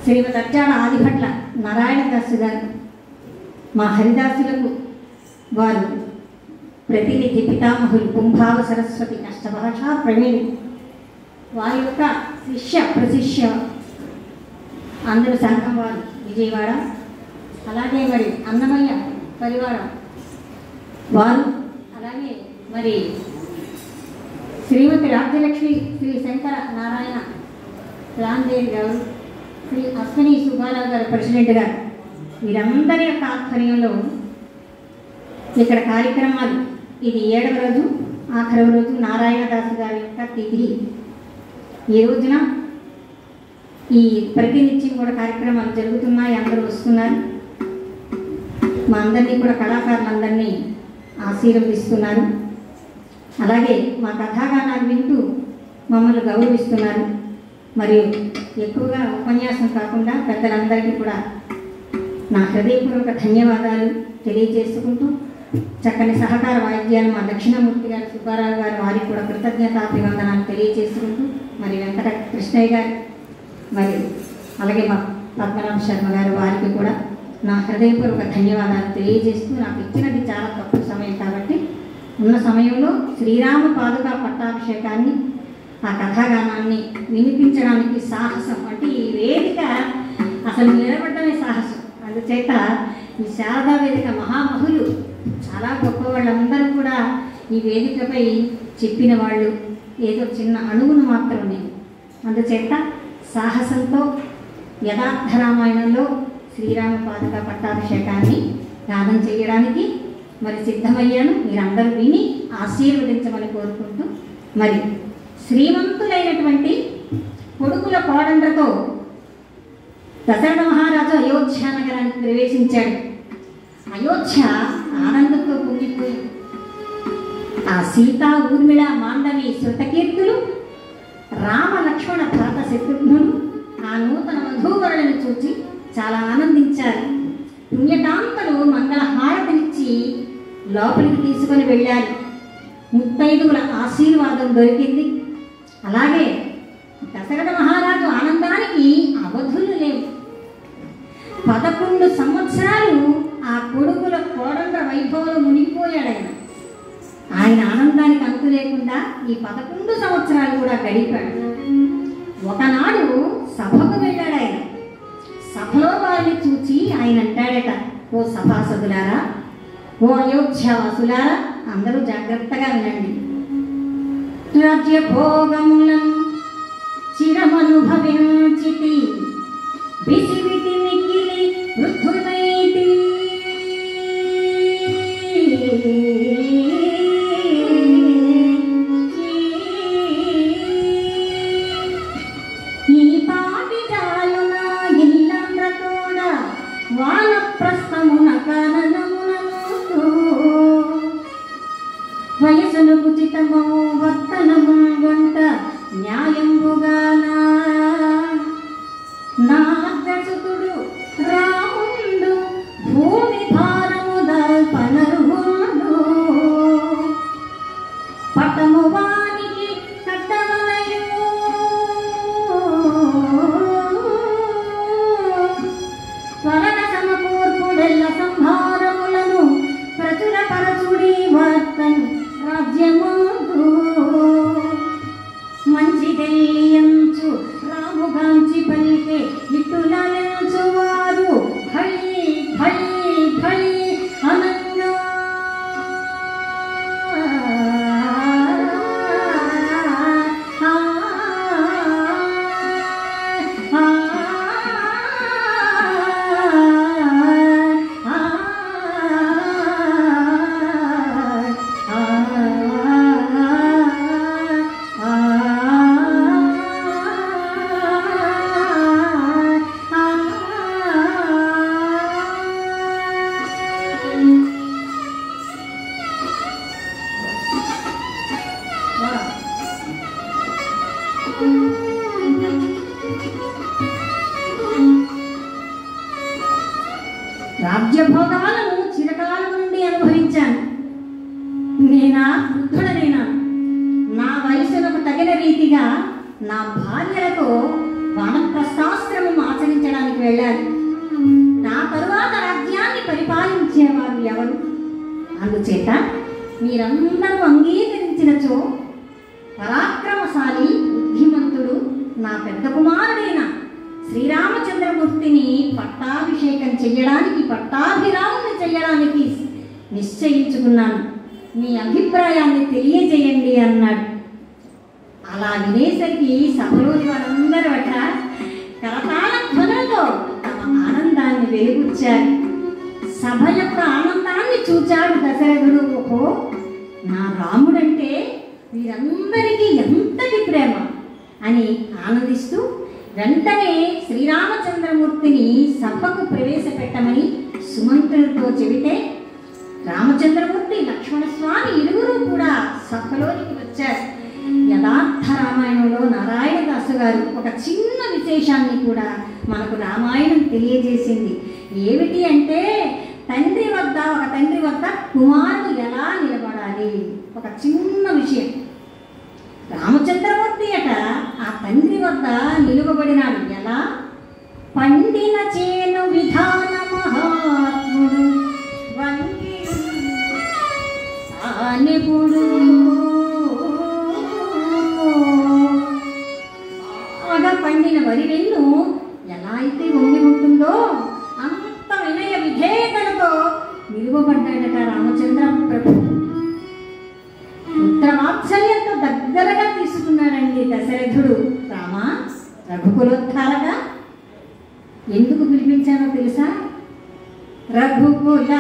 శ్రీమతి అర్జాడ ఆదిభట్ల నారాయణదాసు గారు మా హరిదాసులకు వారు ప్రతినిధి పితామహులు కుంభావ సరస్వతి అష్టభాషా ప్రవీణ్ వారి యొక్క శిష్య ప్రశిష్య అందరూ సంఘం వారు విజయవాడ, అలాగే మరి అన్నమయ్య పరివారం వారు, అలాగే మరి శ్రీమతి రాజ్యలక్ష్మి శ్రీ శంకర నారాయణ రాందేవి గారు, శ్రీ అశ్విని సుబ్బారావు గారు ప్రెసిడెంట్ గారు, వీరందరి యొక్క ఆధ్వర్యంలో ఇక్కడ కార్యక్రమాలు. ఇది 7వ రోజు, ఆఖరవ రోజు నారాయణదాసు గారి యొక్క తిథి. ఈ రోజున ఈ ప్రతినిత్యం కూడా కార్యక్రమాలు జరుగుతున్నాయి, అందరూ వస్తున్నారు. మా అందరినీ కూడా కళాకారులందరినీ ఆశీర్వదిస్తున్నారు. అలాగే మా కథాగానాలు వింటూ మమ్మల్ని గౌరవిస్తున్నారు. మరియు ఎక్కువగా ఉపన్యాసం కాకుండా పెద్దలందరికీ కూడా నా హృదయపూర్వక ధన్యవాదాలు తెలియజేసుకుంటూ, చక్కని సహకార వాయిద్యాలు మా దక్షిణామూర్తి గారు సుబ్బారావు గారు వారికి కూడా కృతజ్ఞతాభివందనాలు తెలియజేసుకుంటూ, మరి వెంకట కృష్ణయ్య గారు, మరి అలాగే మా పద్మనాభ శర్మ గారు వారికి కూడా నా హృదయపూర్వక ధన్యవాదాలు తెలియజేస్తూ, నాకు ఇచ్చినది చాలా తక్కువ సమయం కాబట్టి ఉన్న సమయంలో శ్రీరామ పాదుకా పట్టాభిషేకాన్ని, ఆ కథాగానాన్ని వినిపించడానికి సాహసం, అంటే ఈ వేదిక అసలు నిలబడమే సాహసం. అందుచేత ఈ శారదా వేదిక మహామహులు చాలా గొప్ప వాళ్ళందరూ కూడా ఈ వేదికపై చెప్పిన వాళ్ళు ఏదో చిన్న అణువును మాత్రం నేను. అందుచేత సాహసంతో యథార్థ రామాయణంలో శ్రీరామ పాదుకా పట్టాభిషేకాన్ని గానం చేయడానికి మరి సిద్ధమయ్యాను. మీరందరూ విని ఆశీర్వదించమని కోరుకుంటూ, మరి శ్రీమంతులైనటువంటి కొడుకుల కోడండ్రతో దశరథ మహారాజు అయోధ్య నగరానికి ప్రవేశించాడు. అయోధ్య ఆనందంతో పొంగిపోయింది. ఆ సీతా ఊర్మిళ మాండవి శృతకీర్తులు, రామ లక్ష్మణ భరత శత్రుఘ్నులు ఆ నూతన వధూవరులను చూచి చాలా ఆనందించారు. పుణ్యకాంతలు మంగళహారతినిచ్చి లోపలికి తీసుకొని వెళ్ళారు. ముత్తైదువుల ఆశీర్వాదం దొరికింది. అలాగే దశరథ మహారాజు ఆనందానికి అవధులు లేవు. 11 సంవత్సరాలు ఆ కొడుకుల కోడండ్ర వైభవంలో మునిగిపోయాడు ఆయన. ఆయన ఆనందానికి అంతు లేకుండా ఈ 11 సంవత్సరాలు కూడా గడిపాడు. ఒకనాడు సభకు వెళ్ళాడు ఆయన. సభలో వారిని చూచి ఆయన అంటాడట, ఓ సభాసదులారా, ఓ అయోధ్యావాసులారా, అందరూ జాగ్రత్తగా వినండి. రాజ్య భోగములను చిరమనుభవించితి, విసివిటి మిక్కిలి వృద్ధునైతి. ఈ పాటి జాలున ఇల్లంద్రతోడ వానప్రస్థమున కాననమునను వయసును ఉచితమో వర్తనము వంట న్యాయంబుగానా నాగసుతుడు రాముండు భూమి భారము దల్పనరుహుండు పటము వానికి కట్టవలయు త్వరగ సమకూర్పుడెల్ల సంభారములను ప్రచుర పరచుడి వర్తను రాజ్యముందు మంచిదెల్లియంచు రాముగాంచి పలికే ఇటులెంచు వారు భళి భళి భళి అనంగా రాజ్యభోగాలను చిరకాలం నుండి అనుభవించాను. నేనా వృద్ధుడనైనా నా వయసులకు తగిన రీతిగా నా భార్యలతో వానప్రస్థాశ్రమం ఆచరించడానికి వెళ్ళాలి. నా తరువాత రాజ్యాన్ని పరిపాలించేవారు ఎవరు? అందుచేత మీరందరూ అంగీకరించినచో పరాక్రమశాలి బుద్ధిమంతుడు నా పెద్ద కుమారుడైన శ్రీరామచంద్రమూర్తిని పట్టాభిషేకం చెయ్యడానికి, పట్టాభిరాముని చెయ్యడానికి నిశ్చయించుకున్నాను. మీ అభిప్రాయాన్ని తెలియజేయండి అన్నాడు. అలా వినేసరికి సభలోని వారందరూ అట కరతాళ ధ్వనులతో తమ ఆనందాన్ని వెలుగుచ్చారు. సభ యొక్క ఆనందాన్ని చూచాడు దశరథుడు. ఓహో, నా రాముడంటే వీరందరికీ ఎంతటి ప్రేమ అని ఆనందిస్తూ వెంటనే శ్రీరామచంద్రమూర్తిని సభకు ప్రవేశపెట్టమని సుమంత్రులతో చెబితే రామచంద్రమూర్తి, లక్ష్మణస్వామి ఇరువురు కూడా సభలోనికి వచ్చారు. యథార్థ రామాయణంలో నారాయణదాసు గారు ఒక చిన్న విశేషాన్ని కూడా మనకు రామాయణం తెలియజేసింది. ఏమిటి అంటే ఒక తండ్రి వద్ద కుమారుడు ఎలా నిలబడాలి, ఒక చిన్న విషయం. రామచంద్రమూర్తి అట ఆ తండ్రి వద్ద నిలువబడినాడు. ఎలా? పండిన చేను విధాన మహాత్ముడు నిపుడు బాగా పండిన వరి వెన్ను ఎలా అయితే వంగి ఉంటుందో అంత వినయ విధేయతలతో నిలువబడ్డాడట రామచంద్ర ప్రభు. పుత్రవాత్సల్యంతో దగ్గరగా తీసుకున్నాడండి దశరథుడు. రామా, రఘుకులోద్ధారగా ఎందుకు పిలిపించానో తెలుసా? రఘుకుల